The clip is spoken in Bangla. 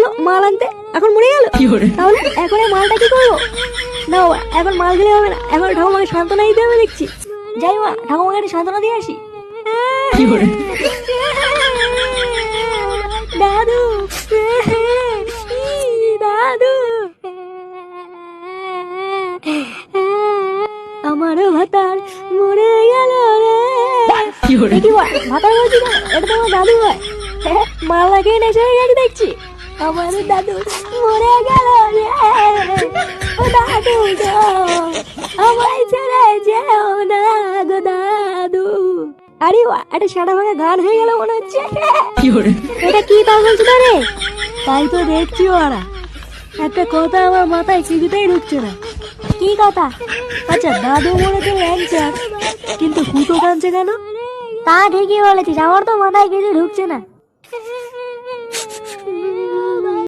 বললো মাল আনতে, এখন মরে গেল। তাহলে এখন এই মালটা কি করবো? না বাবা, এখন মাল গেলে হবে না, এখন ঠাকুমাকে সান্ত্বনা দিতে হবে দেখছি। যাই মা, ঠাকুমাকে একটু সান্ত্বনা দিয়ে আসি। দাদু, দাদু, আমারও ভাতার মরে গেল রে। দেখি ভাতার বলছি না, এটা তো আমার দাদু হয়। মাল লাগিয়ে নেশে হয়ে গেছে দেখছি। আমার দাদু মরে গেল রে। ও দাদু গো, আমায় ছেড়ে যেও না গো দাদু। আরে একটা সারা ভাঙা গান হয়ে গেল মনে হচ্ছে। এটা কি তা বলছো রে? তাই তো দেখছি ওরা। একটা কথা আমার মাথায় কিছুতেই ঢুকছে না। কি কথা? আচ্ছা, দাদু মরেছে ল্যাংচার, কিন্তু ফুটো কাঁদছে কেন? তা ঠিকই বলেছিস, আমার তো মাথায় কিছু ঢুকছে না।